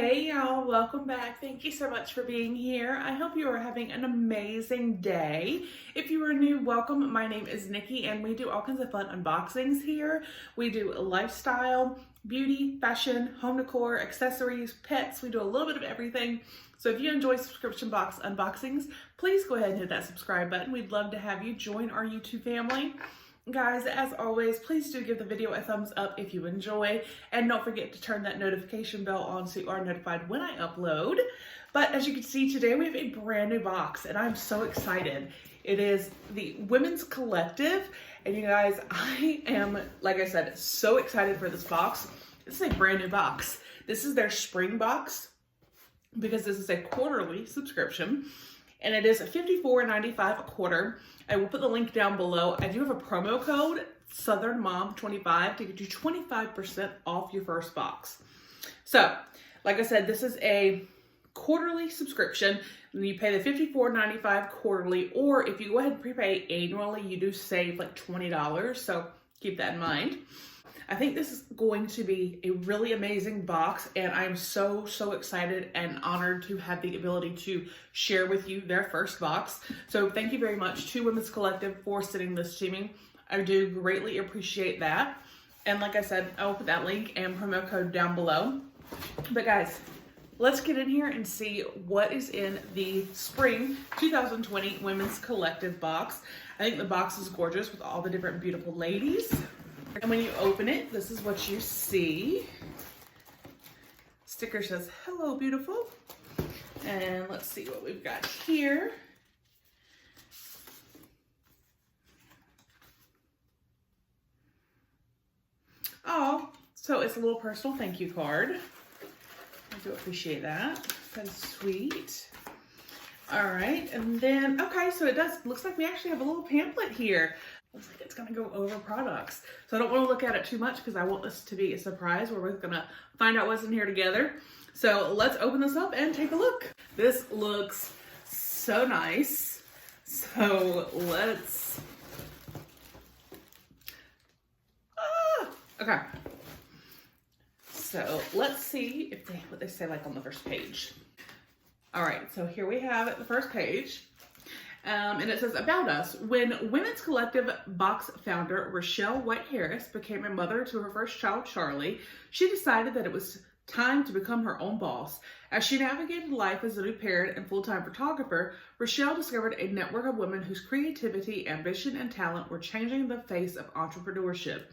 Hey y'all, welcome back. Thank you so much for being here. I hope you are having an amazing day. If you are new, welcome. My name is Nikki and we do all kinds of fun unboxings here. We do lifestyle, beauty, fashion, home decor, accessories, pets. We do a little bit of everything. So if you enjoy subscription box unboxings, please go ahead and hit that subscribe button. We'd love to have you join our YouTube family. Guys, as always, please do give the video a thumbs up if you enjoy, and don't forget to turn that notification bell on so you are notified when I upload. But as you can see today, we have a brand new box and I'm so excited. It is the Women's Collective, and you guys, I am, like I said, so excited for this box. This is a brand new box. This is their spring box because this is a quarterly subscription. And it is $54.95 a quarter. I will put the link down below. I do have a promo code, SouthernMom25, to get you 25% off your first box. So, like I said, this is a quarterly subscription. You pay the $54.95 quarterly, or if you go ahead and prepay annually, you do save like $20. So keep that in mind. I think this is going to be a really amazing box, and I'm so excited and honored to have the ability to share with you their first box. So thank you very much to Women's Collective for sending this to me. I do greatly appreciate that. And like I said, I will put that link and promo code down below. But guys, let's get in here and see what is in the spring 2020 Women's Collective box. I think the box is gorgeous with all the different beautiful ladies. And when you open it, this is what you see. Sticker says, "Hello, beautiful." And let's see what we've got here. Oh, so it's a little personal thank you card. I do appreciate that. That's sweet. All right, and then, okay, so it looks like we actually have a little pamphlet here. Looks like it's gonna go over products. So I don't wanna look at it too much because I want this to be a surprise where we're gonna find out what's in here together. So let's open this up and take a look. This looks so nice. So let's, okay. So let's see if what they say like on the first page. All right, so here we have it, the first page. And it says, about us. When Women's Collective box founder Rochelle White Harris became a mother to her first child, Charlie, she decided that it was time to become her own boss. As she navigated life as a new parent and full-time photographer, Rochelle discovered a network of women whose creativity, ambition, and talent were changing the face of entrepreneurship.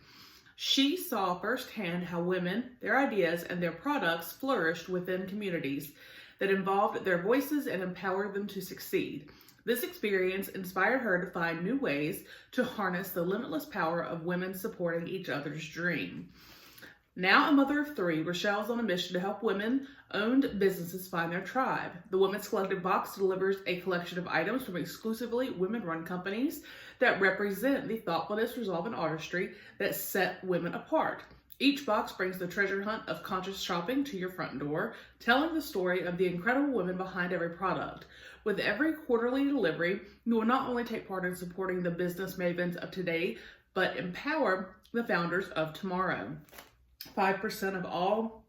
She saw firsthand how women, their ideas, and their products flourished within communities that involved their voices and empowered them to succeed. This experience inspired her to find new ways to harness the limitless power of women supporting each other's dream. Now a mother of three, Rochelle is on a mission to help women-owned businesses find their tribe. The Women's Collective box delivers a collection of items from exclusively women-run companies that represent the thoughtfulness, resolve, and artistry that set women apart. Each box brings the treasure hunt of conscious shopping to your front door, telling the story of the incredible women behind every product. With every quarterly delivery, you will not only take part in supporting the business mavens of today, but empower the founders of tomorrow. 5% of all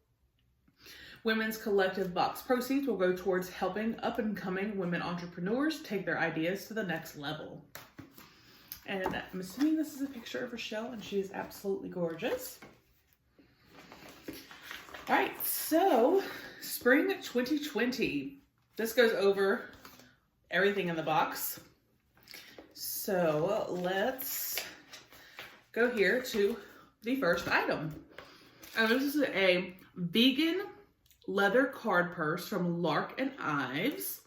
Women's Collective box proceeds will go towards helping up-and-coming women entrepreneurs take their ideas to the next level. And I'm assuming this is a picture of Rochelle, and she is absolutely gorgeous. All right, so spring 2020. This goes over everything in the box. So let's go here to the first item. This is a vegan leather card purse from Lark and Ives.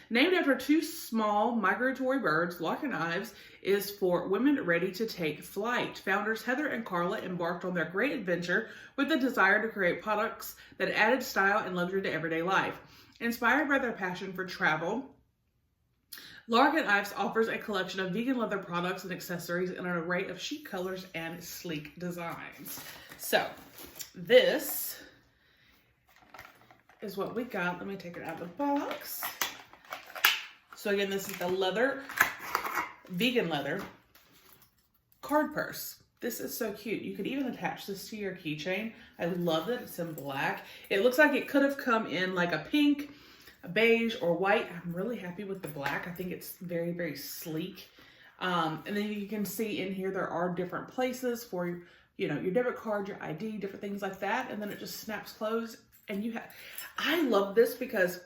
Named after two small migratory birds, Lark and Ives is for women ready to take flight. Founders Heather and Carla embarked on their great adventure with the desire to create products that added style and luxury to everyday life. Inspired by their passion for travel, Lark and Ives offers a collection of vegan leather products and accessories in an array of chic colors and sleek designs. So this is what we got. Let me take it out of the box. So again, this is the vegan leather card purse. This is so cute. You could even attach this to your keychain. I love that it's in black. It looks like it could have come in like a pink, a beige, or white. I'm really happy with the black. I think it's very, very sleek. And then you can see in here there are different places for, you know, your debit card, your ID, different things like that. And then it just snaps closed. And you have, I love this because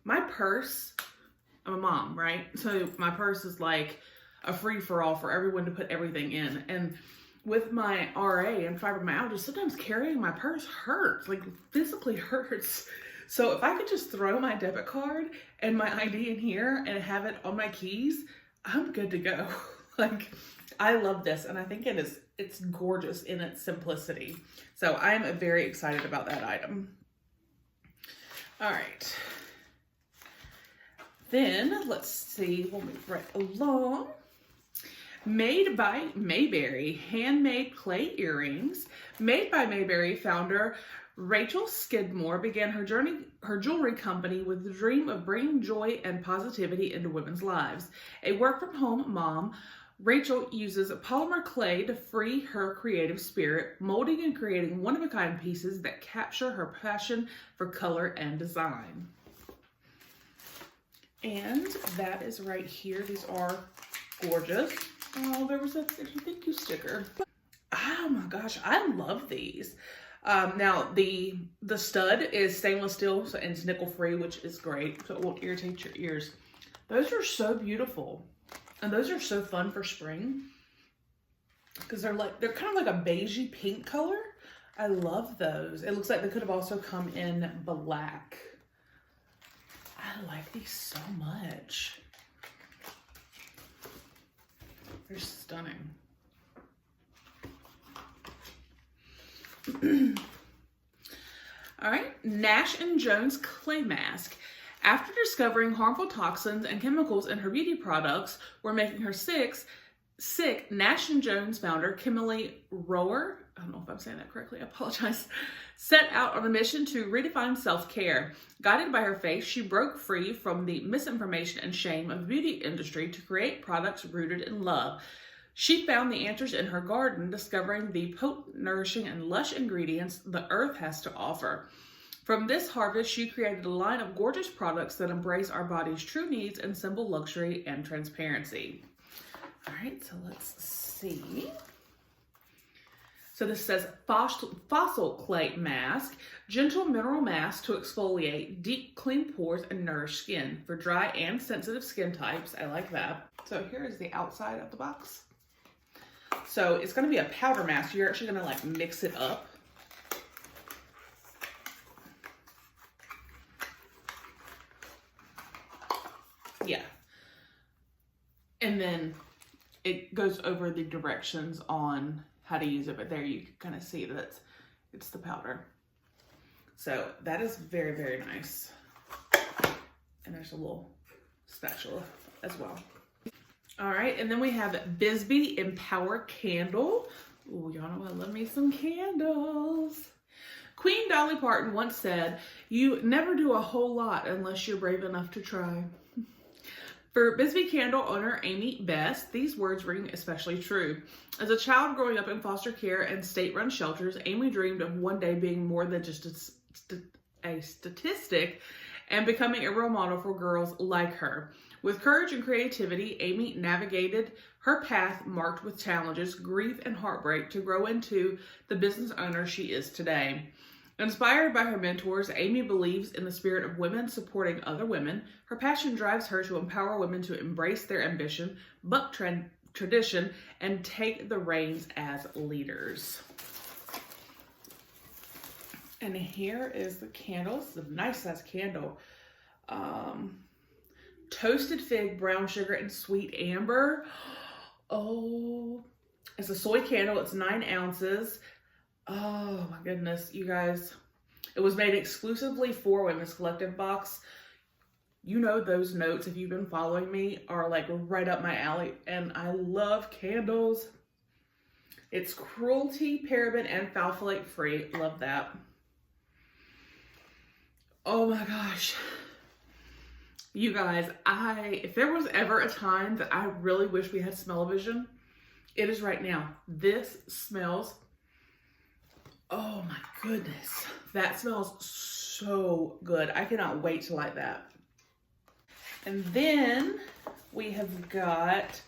my purse, I'm a mom, right? So my purse is like a free-for-all for everyone to put everything in. And with my RA and fibromyalgia, sometimes carrying my purse hurts, like physically hurts. So if I could just throw my debit card and my ID in here and have it on my keys, I'm good to go. Like, I love this, and I think it's gorgeous in its simplicity. So I am very excited about that item. All right. Then let's see, we'll move right along. Made by Mayberry, handmade clay earrings. Made by Mayberry founder Rachel Skidmore began her jewelry company with the dream of bringing joy and positivity into women's lives. A work-from-home mom, Rachel uses polymer clay to free her creative spirit, molding and creating one-of-a-kind pieces that capture her passion for color and design. And that is right here. These are gorgeous. Oh, there was a thank you sticker. Oh my gosh, I love these. Now the stud is stainless steel and it's nickel free, which is great, so it won't irritate your ears. Those are so beautiful, and those are so fun for spring because they're kind of like a beigey pink color. I love those. It looks like they could have also come in black. I like these so much. They're stunning. All right, Nash & Jones clay mask. After discovering harmful toxins and chemicals in her beauty products were making her sick, Nash & Jones founder Kimberly Rower, I don't know if I'm saying that correctly, I apologize, set out on a mission to redefine self-care. Guided by her faith, she broke free from the misinformation and shame of the beauty industry to create products rooted in love. She found the answers in her garden, discovering the potent, nourishing, and lush ingredients the earth has to offer. From this harvest, she created a line of gorgeous products that embrace our body's true needs and symbol luxury and transparency. All right, so let's see. So this says fossil clay mask, gentle mineral mask to exfoliate, deep clean pores, and nourish skin for dry and sensitive skin types. I like that. So here is the outside of the box. So it's going to be a powder mask. You're actually going to like mix it up. Yeah. And then it goes over the directions on how to use it, but there you can kind of see that it's the powder. So that is very, very nice. And there's a little spatula as well. All right, and then we have Bisbee Empower Candle. Oh, y'all know I love me some candles. Queen Dolly Parton once said, "You never do a whole lot unless you're brave enough to try." For Bisbee Candle owner Amy Best, these words ring especially true. As a child growing up in foster care and state-run shelters, Amy dreamed of one day being more than just a statistic and becoming a role model for girls like her. With courage and creativity, Amy navigated her path marked with challenges, grief, and heartbreak to grow into the business owner she is today. Inspired by her mentors, Amy believes in the spirit of women supporting other women. Her passion drives her to empower women to embrace their ambition, buck tradition, and take the reins as leaders. And here is the candle. It's a nice size candle. Toasted fig, brown sugar, and sweet amber. Oh, it's a soy candle. It's 9 ounces. Oh my goodness, you guys. It was made exclusively for Women's Collective Box. You know those notes, if you've been following me, are like right up my alley. And I love candles. It's cruelty, paraben, and phthalate free. Love that. Oh my gosh. You guys, if there was ever a time that I really wish we had smell-o-vision, It is right now. This smells, oh my goodness. That smells so good. I cannot wait to light that. And then we have got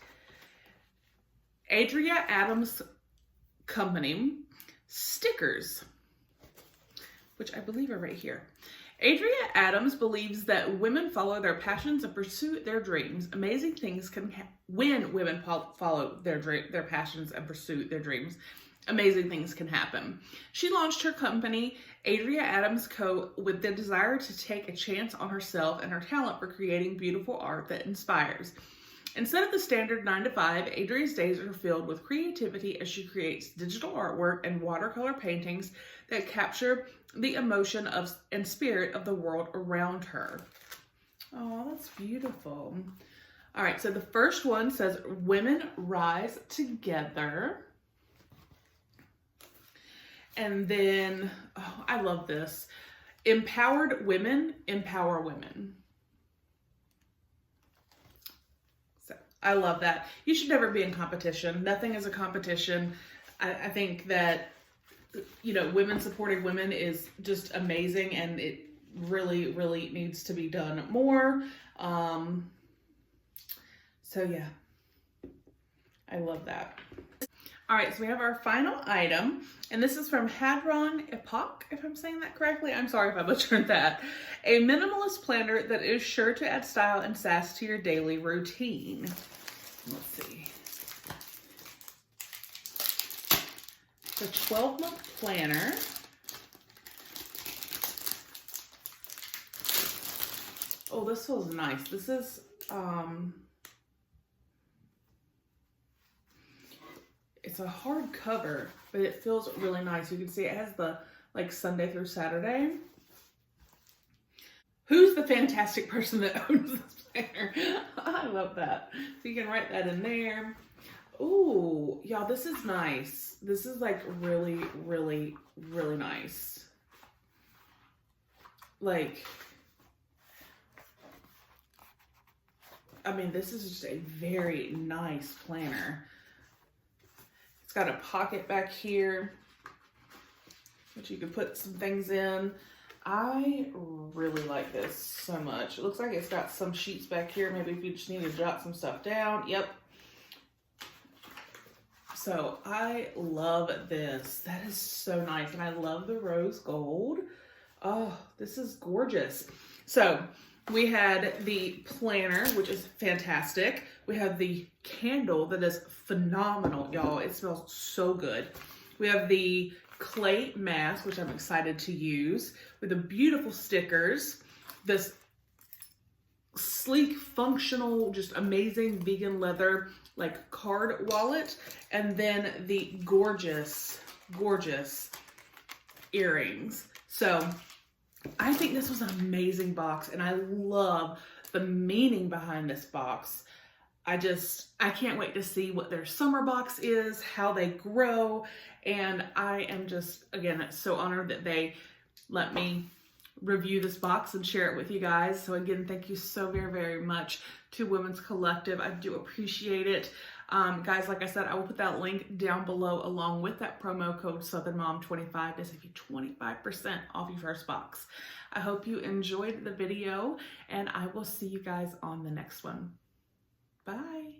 Adria Adams Company stickers, which I believe are right here. Adria Adams believes that women follow their passions and pursue their dreams. Amazing things can when women follow their passions and pursue their dreams. Amazing things can happen. She launched her company, Adria Adams Co., with the desire to take a chance on herself and her talent for creating beautiful art that inspires. Instead of the standard 9 to 5, Adria's days are filled with creativity as she creates digital artwork and watercolor paintings that capture the emotion and spirit of the world around her. Oh, that's beautiful. All right, so the first one says, Women Rise Together. And then, oh, I love this. Empowered women empower women. So I love that. You should never be in competition. Nothing is a competition. I think that, you know, women supporting women is just amazing, and it really, really needs to be done more. So yeah, I love that. All right, so we have our final item, and this is from Hadron Epoch, if I'm saying that correctly. I'm sorry if I butchered that. A minimalist planner that is sure to add style and sass to your daily routine. Let's see. The 12-month planner. Oh, this feels nice. This is, it's a hard cover, but it feels really nice. You can see it has the, like, Sunday through Saturday. Who's the fantastic person that owns this planner? I love that. So you can write that in there. Ooh, y'all, this is nice. This is like really, really, really nice. Like, I mean, this is just a very nice planner. It's got a pocket back here, which you can put some things in. I really like this so much. It looks like it's got some sheets back here. Maybe if you just need to jot some stuff down. Yep. So I love this. That is so nice. And I love the rose gold. Oh, this is gorgeous. So we had the planner, which is fantastic. We have the candle that is phenomenal, y'all. It smells so good. We have the clay mask, which I'm excited to use, with the beautiful stickers, this sleek, functional, just amazing vegan leather, like, card wallet, and then the gorgeous, gorgeous earrings. So I think this was an amazing box, and I love the meaning behind this box. I can't wait to see what their summer box is, how they grow, and I am just, again, so honored that they let me review this box and share it with you guys. So again, thank you so very, very much to Women's Collective. I do appreciate it. Guys, like I said, I will put that link down below along with that promo code SouthernMom25 to save you 25% off your first box. I hope you enjoyed the video, and I will see you guys on the next one. Bye.